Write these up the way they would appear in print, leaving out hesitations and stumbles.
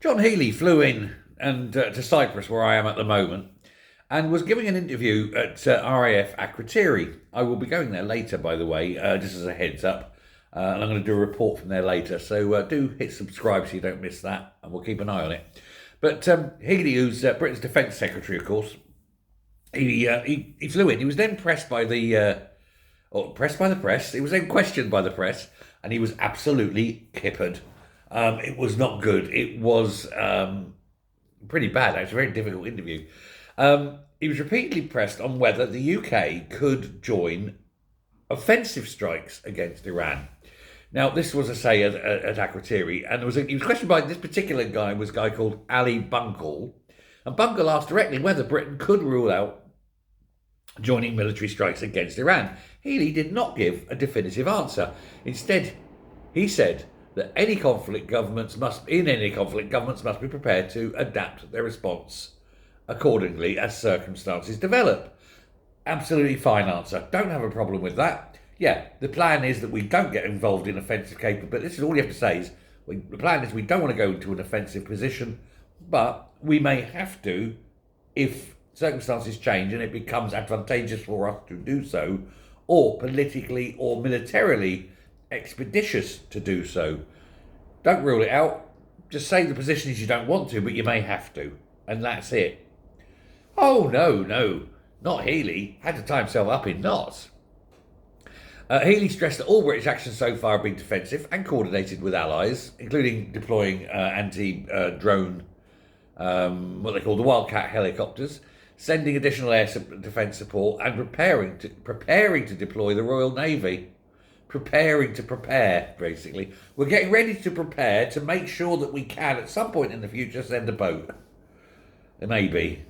John Healey flew in and to Cyprus, where I am at the moment, and was giving an interview at RAF Akrotiri. I will be going there later, by the way, just as a heads up. And I'm going to do a report from there later. So do hit subscribe so you don't miss that, and we'll keep an eye on it. But Healey, who's Britain's Defence Secretary, of course, he flew in. He was then pressed by or pressed by the press. He was then questioned by the press, and he was absolutely kippered. It was not good. It was pretty bad, actually, a very difficult interview. He was repeatedly pressed on whether the UK could join offensive strikes against Iran. Now, this was a say at Akrotiri, and he was questioned by this particular guy, was a guy called Ali Bunkle. And Bunkle asked directly whether Britain could rule out joining military strikes against Iran. Healey did not give a definitive answer. Instead, he said that in any conflict, governments must be prepared to adapt their response accordingly as circumstances develop. Absolutely fine answer. Don't have a problem with that. Yeah, the plan is that we don't get involved in offensive capability. This is all you have to say is the plan is we don't want to go into an offensive position, but we may have to if circumstances change and it becomes advantageous for us to do so, or politically or militarily expeditious to do so. Don't rule it out. Just say the position is you don't want to, but you may have to. And that's it. Oh, no, not Healey. Had to tie himself up in knots. Healey stressed that all British actions so far have been defensive and coordinated with allies, including deploying anti-drone, what they call the Wildcat helicopters, sending additional air defence support, and preparing to deploy the Royal Navy. Preparing to prepare, basically. We're getting ready to prepare to make sure that we can, at some point in the future, send a boat. Maybe.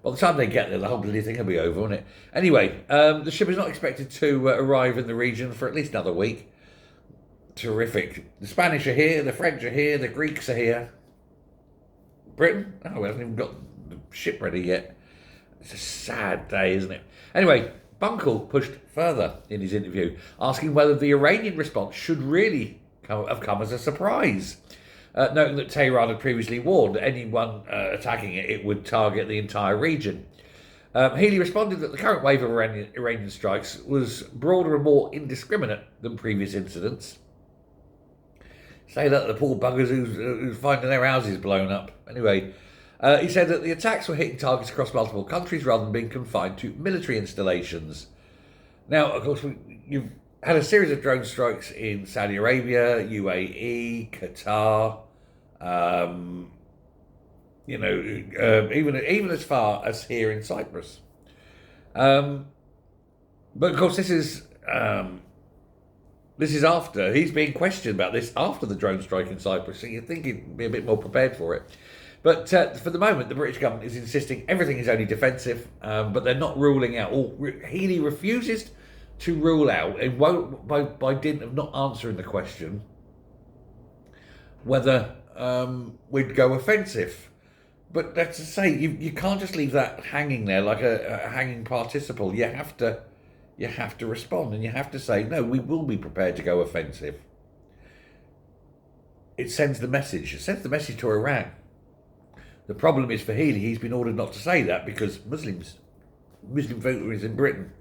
By the time they get there, the whole bloody thing will be over, won't it? Anyway, the ship is not expected to arrive in the region for at least another week. Terrific. The Spanish are here, the French are here, the Greeks are here. Britain? Oh, we haven't even got the ship ready yet. It's a sad day, isn't it? Anyway, Bunkle pushed further in his interview, asking whether the Iranian response should really have come as a surprise, noting that Tehran had previously warned that anyone attacking it would target the entire region. Healey responded that the current wave of Iranian strikes was broader and more indiscriminate than previous incidents. Say that the poor buggers who's finding their houses blown up. Anyway, he said that the attacks were hitting targets across multiple countries rather than being confined to military installations. Now, of course, you've had a series of drone strikes in Saudi Arabia, UAE, Qatar, even as far as here in Cyprus. But of course, this is after he's being questioned about this after the drone strike in Cyprus, so you'd think he'd be a bit more prepared for it. But for the moment, the British government is insisting everything is only defensive, but they're not ruling out. Healey refuses to rule out, and won't, by dint of not answering the question, whether we'd go offensive. But that's to say, you can't just leave that hanging there like a hanging participle. You have to respond, and you have to say, no, we will be prepared to go offensive. It sends the message. It sends the message to Iran. The problem is for Healey, he's been ordered not to say that because Muslim voters in Britain.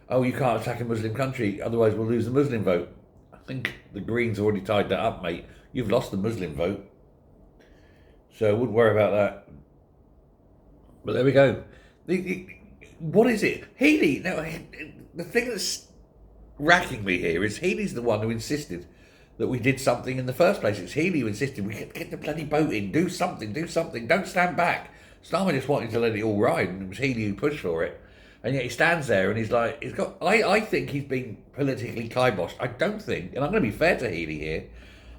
Oh, you can't attack a Muslim country, otherwise we'll lose the Muslim vote. I think the Greens already tied that up, mate. You've lost the Muslim vote. So I wouldn't worry about that. But there we go. What is it? Healey, now, the thing that's racking me here is Healey's the one who insisted that we did something in the first place. It's Healey who insisted we get the bloody boat in, do something, don't stand back. Starmer just wanted to let it all ride, and it was Healey who pushed for it. And yet he stands there and he's like, I think he's been politically kiboshed. I don't think, and I'm going to be fair to Healey here,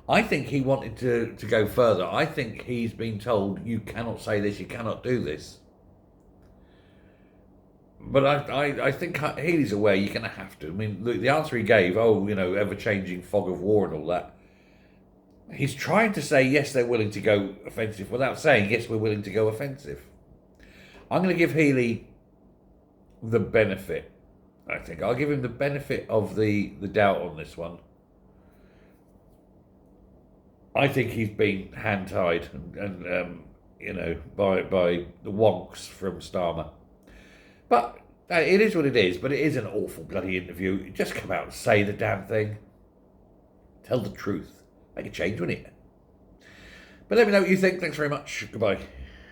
I think he wanted to go further. I think he's been told, you cannot say this, you cannot do this. But I think Healey's aware you're going to have to. I mean, the answer he gave, ever-changing fog of war and all that, he's trying to say, yes, they're willing to go offensive without saying, yes, we're willing to go offensive. I'm going to give Healey the benefit, I think. I'll give him the benefit of the doubt on this one. I think he's been hand-tied and by the wonks from Starmer. But it is what it is. But it is an awful bloody interview. Just come out and say the damn thing. Tell the truth. Make a change, wouldn't it? But let me know what you think. Thanks very much. Goodbye.